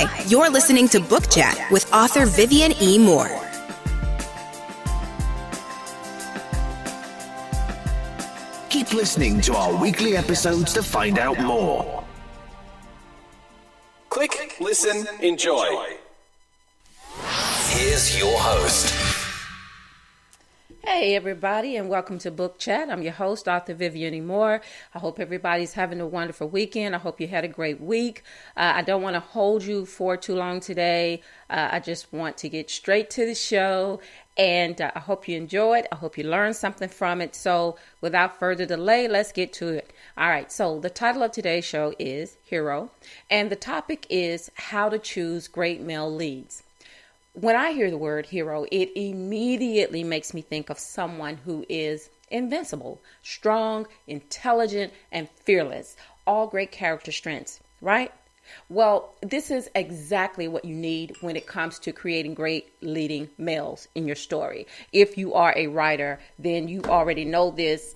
Hi, you're listening to Book Chat with author Vivian E. Moore. Keep listening to our weekly episodes to find out more. Click, listen, enjoy. Here's your host. Hey everybody, and welcome to Book Chat. I'm your host, author Vivian E. Moore. I hope everybody's having a wonderful weekend. I hope you had a great week. I don't want to hold you for too long today. I just want to get straight to the show, and I hope you enjoy it. I hope you learned something from it. So without further delay, let's get to it. All right, so the title of today's show is Hero, and the topic is how to choose great male leads. When I hear the word hero, it immediately makes me think of someone who is invincible, strong, intelligent, and fearless. All great character strengths, right? Well, this is exactly what you need when it comes to creating great leading males in your story. If you are a writer, then you already know this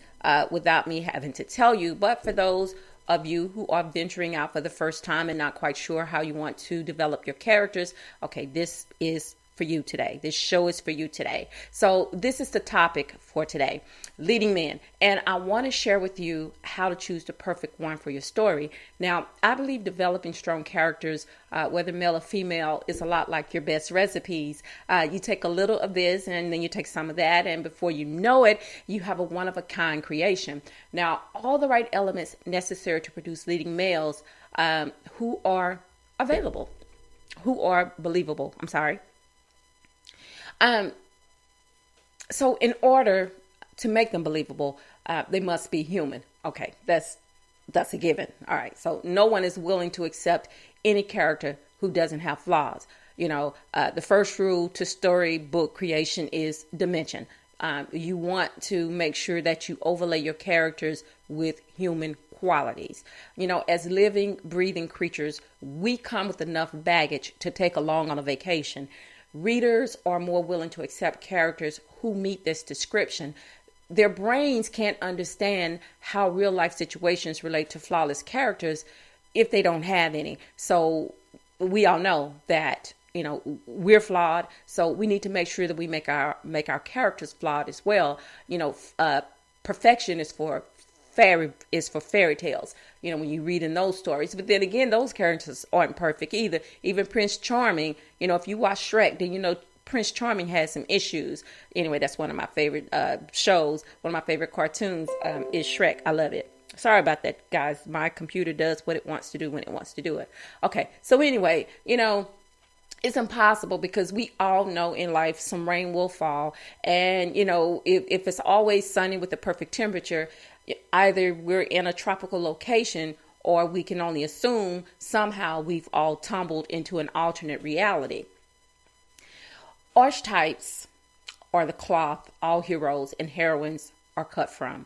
without me having to tell you. But for those of you who are venturing out for the first time and not quite sure how you want to develop your characters, okay, this is for you today. This show is for you today. So this is the topic for today, leading men. And I want to share with you how to choose the perfect one for your story. Now, I believe developing strong characters, whether male or female, is a lot like your best recipes. You take a little of this and then you take some of that, and before you know it, you have a one-of-a-kind creation. Now, all the right elements necessary to produce leading males who are available, who are believable. So in order to make them believable, they must be human. Okay, that's a given. All right, so no one is willing to accept any character who doesn't have flaws. You know, the first rule to storybook creation is dimension. You want to make sure that you overlay your characters with human qualities. You know, as living, breathing creatures, we come with enough baggage to take along on a vacation. Readers are more willing to accept characters who meet this description. Their brains can't understand how real life situations relate to flawless characters if they don't have any. So we all know that, you know, we're flawed. So we need to make sure that we make our characters flawed as well. You know, perfection is for fairy tales, you know, when you read in those stories. But then again, those characters aren't perfect either. Even Prince Charming, you know, if you watch Shrek, then you know Prince Charming has some issues. Anyway, that's one of my favorite shows. One of my favorite cartoons is Shrek. I love it. Sorry about that, guys. My computer does what it wants to do when it wants to do it. Okay, so anyway, you know, it's impossible because we all know in life some rain will fall. And, you know, if it's always sunny with the perfect temperature, either we're in a tropical location or we can only assume somehow we've all tumbled into an alternate reality. Archetypes are the cloth all heroes and heroines are cut from.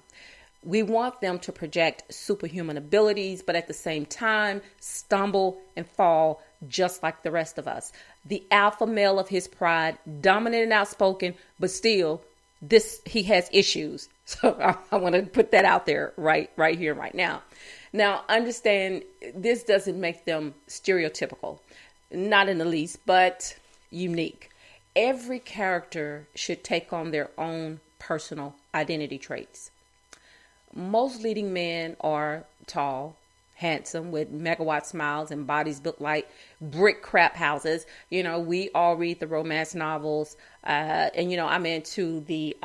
We want them to project superhuman abilities, but at the same time, stumble and fall just like the rest of us. The alpha male of his pride, dominant and outspoken, but still, he has issues. So I want to put that out there right here, right now. Now, understand, this doesn't make them stereotypical, not in the least, but unique. Every character should take on their own personal identity traits. Most leading men are tall, handsome, with megawatt smiles and bodies built like brick crap houses. You know, we all read the romance novels, and you know, I'm into the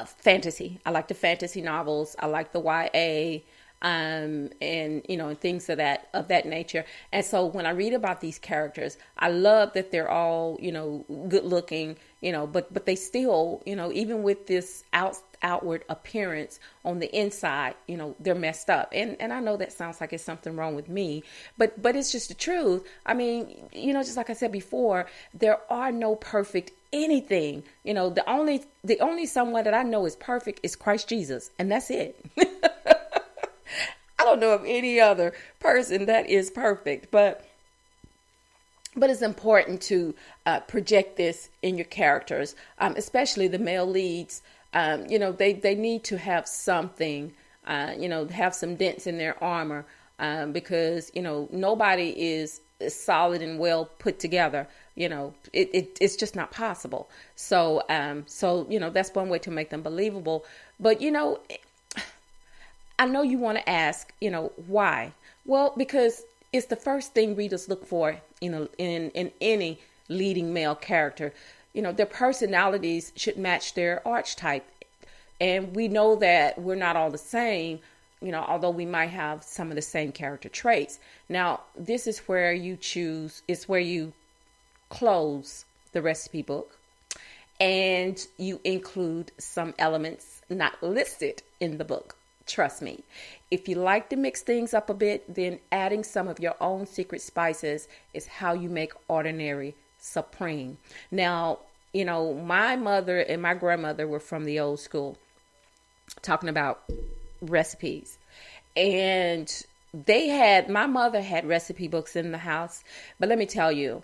fantasy. I like the fantasy novels. I like the YA, and you know, and things of that nature. And so when I read about these characters, I love that they're all, you know, good looking, you know, but they still, you know, even with this outward appearance, on the inside, you know, they're messed up. And I know that sounds like it's something wrong with me, but it's just the truth. I mean, you know, just like I said before, there are no perfect anything. You know, the only someone that I know is perfect is Christ Jesus, and that's it. I don't know of any other person that is perfect, but it's important to project this in your characters, especially the male leads. You know, they need to have something, you know, have some dents in their armor because, nobody is solid and well put together. It's just not possible. So, that's one way to make them believable. But, I know you want to ask, why? Well, because it's the first thing readers look for, in any leading male character. Their personalities should match their archetype. And we know that we're not all the same, although we might have some of the same character traits. Now, this is where it's where you close the recipe book and you include some elements not listed in the book. Trust me. If you like to mix things up a bit, then adding some of your own secret spices is how you make ordinary supreme. Now, my mother and my grandmother were from the old school, talking about recipes. And my mother had recipe books in the house, but let me tell you,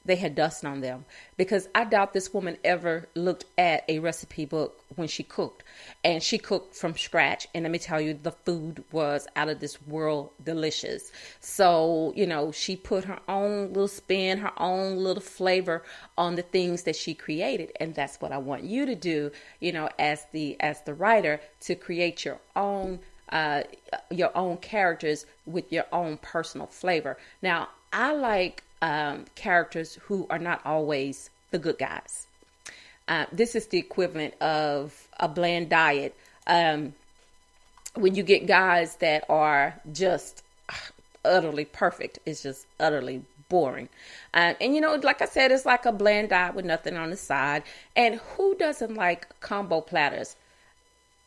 they had dust on them, because I doubt this woman ever looked at a recipe book when she cooked. And she cooked from scratch. And let me tell you, the food was out of this world delicious. So, she put her own little spin, her own little flavor on the things that she created. And that's what I want you to do, as the writer, to create your own characters with your own personal flavor. Now, I like characters who are not always the good guys. This is the equivalent of a bland diet. When you get guys that are just utterly perfect, it's just utterly boring. And like I said, it's like a bland diet with nothing on the side. And who doesn't like combo platters?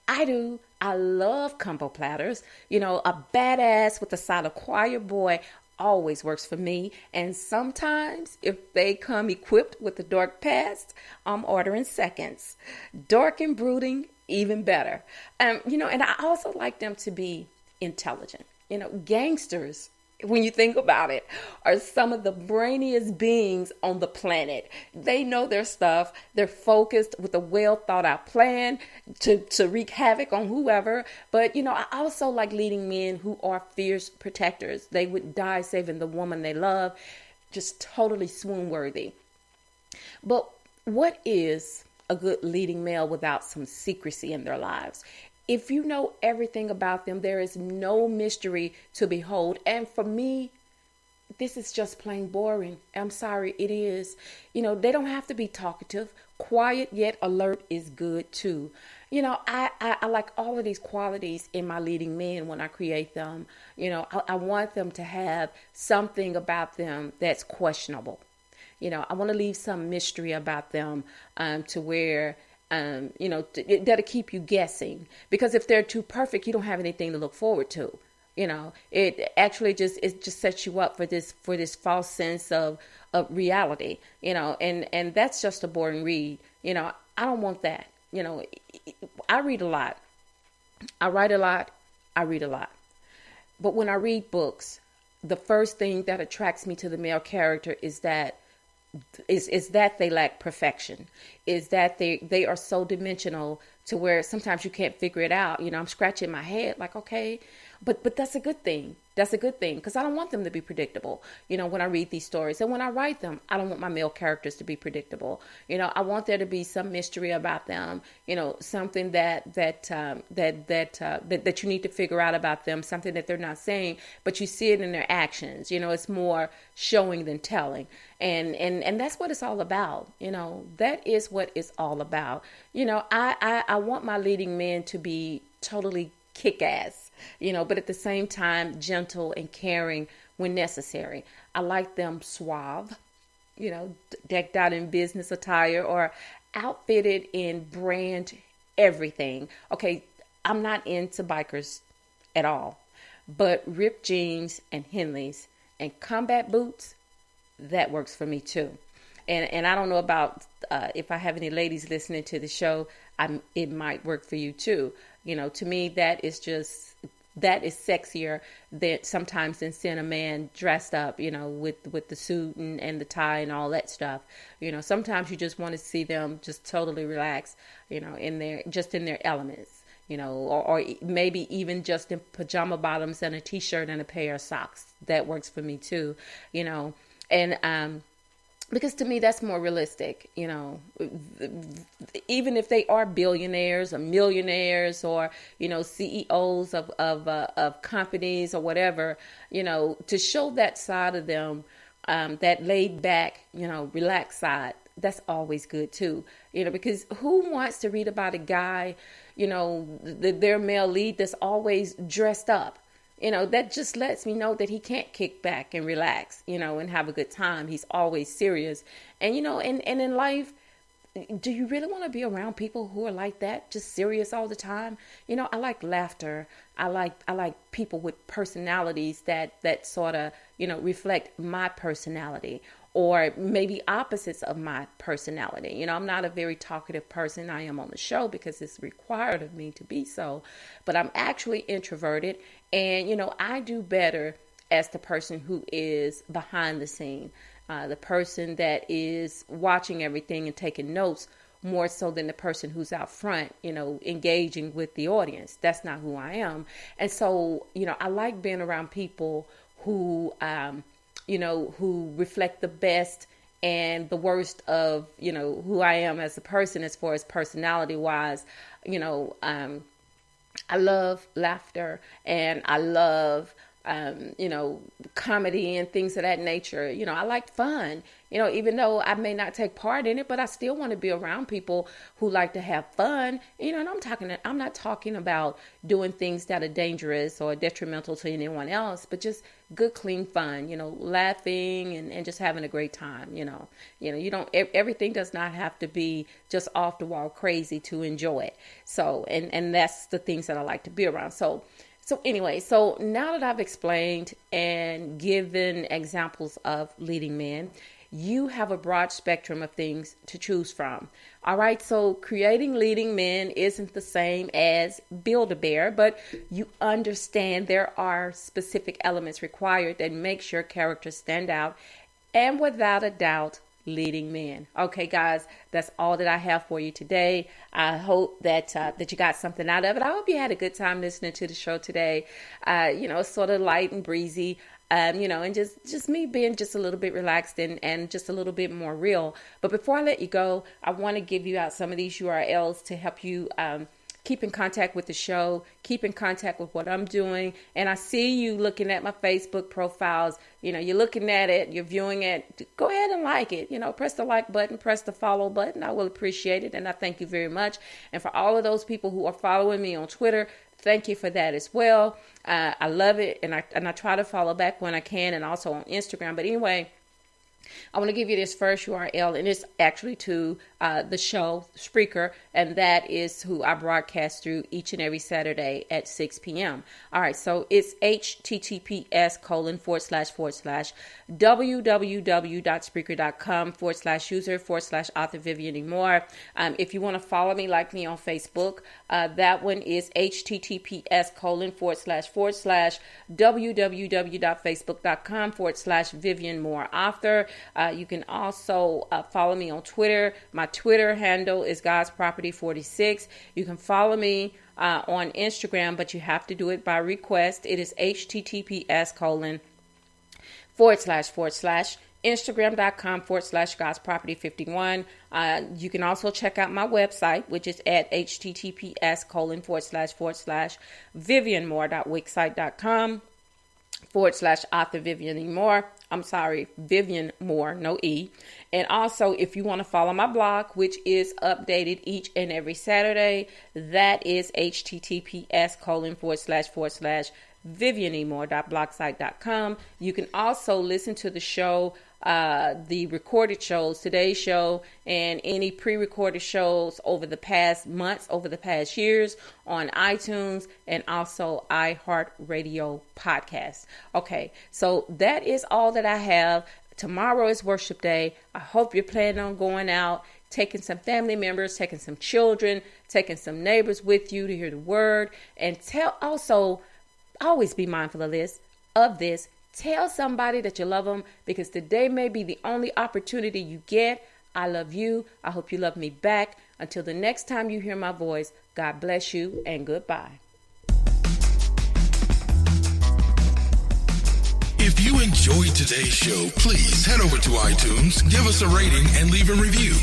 I do. I love combo platters. A badass with a side of choir boy always works for me. And sometimes if they come equipped with a dark past, I'm ordering seconds. Dark and brooding, even better. And I also like them to be intelligent. Gangsters, when you think about it, are some of the brainiest beings on the planet. They know their stuff. They're focused with a well thought out plan to wreak havoc on whoever. But, I also like leading men who are fierce protectors. They would die saving the woman they love. Just totally swoon worthy. But what is a good leading male without some secrecy in their lives? If you know everything about them, there is no mystery to behold. And for me, this is just plain boring. I'm sorry, it is. They don't have to be talkative. Quiet yet alert is good too. I like all of these qualities in my leading men when I create them. I want them to have something about them that's questionable. I want to leave some mystery about them to where that'll keep you guessing, because if they're too perfect, you don't have anything to look forward to. It actually just sets you up for this false sense of reality, and that's just a boring read. I don't want that. I read a lot. I write a lot. I read a lot. But when I read books, the first thing that attracts me to the male character is that they lack perfection, is that they are so dimensional to where sometimes you can't figure it out. I'm scratching my head like, okay, but that's a good thing. That's a good thing, because I don't want them to be predictable. When I read these stories and when I write them, I don't want my male characters to be predictable. I want there to be some mystery about them. Something that you need to figure out about them. Something that they're not saying, but you see it in their actions. It's more showing than telling, and that's what it's all about. That is what it's all about. I want my leading men to be totally kick-ass, but at the same time, gentle and caring when necessary. I like them suave, decked out in business attire or outfitted in brand everything. Okay, I'm not into bikers at all, but ripped jeans and Henleys and combat boots, that works for me too. And I don't know about if I have any ladies listening to the show, it might work for you too. To me, that is sexier than seeing a man dressed up, with the suit and the tie and all that stuff. Sometimes you just want to see them just totally relaxed, in their elements. or maybe even just in pajama bottoms and a t-shirt and a pair of socks. That works for me too, and because to me that's more realistic, even if they are billionaires or millionaires or CEOs of companies or whatever, to show that side of them, that laid back, relaxed side. That's always good too, because who wants to read about a guy, their male lead that's always dressed up? That just lets me know that he can't kick back and relax, and have a good time. He's always serious. And, and in life, do you really want to be around people who are like that, just serious all the time? I like laughter. I like people with personalities that sort of, reflect my personality, or maybe opposites of my personality. I'm not a very talkative person. I am on the show because it's required of me to be so, but I'm actually introverted, and I do better as the person who is behind the scene, the person that is watching everything and taking notes, more so than the person who's out front, engaging with the audience. That's not who I am. And so, I like being around people who, who reflect the best and the worst of, who I am as a person, as far as personality wise. I love laughter, and I love, comedy and things of that nature. I like fun, even though I may not take part in it, but I still want to be around people who like to have fun. And I'm not talking about doing things that are dangerous or detrimental to anyone else, but just good, clean fun, laughing and just having a great time. Everything does not have to be just off the wall crazy to enjoy it. So, and that's the things that I like to be around. So anyway, so now that I've explained and given examples of leading men, you have a broad spectrum of things to choose from. All right, so creating leading men isn't the same as Build-A-Bear, but you understand there are specific elements required that make your character stand out, and without a doubt, leading men. Okay, guys, that's all that I have for you today. I hope that that you got something out of it. I hope you had a good time listening to the show today. Sort of light and breezy. And just me being just a little bit relaxed and just a little bit more real. But before I let you go, I want to give you out some of these URLs to help you keep in contact with the show, keep in contact with what I'm doing. And I see you looking at my Facebook profiles. You're looking at it, you're viewing it. Go ahead and like it. Press the like button, press the follow button. I will appreciate it. And I thank you very much. And for all of those people who are following me on Twitter, thank you for that as well. I love it. And I try to follow back when I can, and also on Instagram. But anyway, I want to give you this first URL, and it's actually to the show, Spreaker, and that is who I broadcast through each and every Saturday at 6 p.m. All right, so it's https://www.spreaker.com/user/author Vivian E. Moore. If you want to follow me, like me on Facebook, that one is https://www.facebook.com/Vivian Moore Author. You can also follow me on Twitter. My Twitter handle is God's Property 46. You can follow me on Instagram, but you have to do it by request. It is https://Instagram.com/God's Property 51. You can also check out my website, which is at https://vivianmoore.wixsite.com/author Vivian E. Moore. I'm sorry, Vivian Moore, no E. And also, if you want to follow my blog, which is updated each and every Saturday, that is https://vivianemore.blogspot.com. You can also listen to the show, the recorded shows, today's show, and any pre-recorded shows over the past months, over the past years on iTunes and also iHeartRadio podcasts. Okay, so that is all that I have. Tomorrow is worship day. I hope you're planning on going out, taking some family members, taking some children, taking some neighbors with you to hear the word. And always be mindful of this. Tell somebody that you love them, because today may be the only opportunity you get. I love you. I hope you love me back. Until the next time you hear my voice, God bless you and goodbye. If you enjoyed today's show, please head over to iTunes, give us a rating, and leave a review.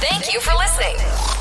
Thank you for listening.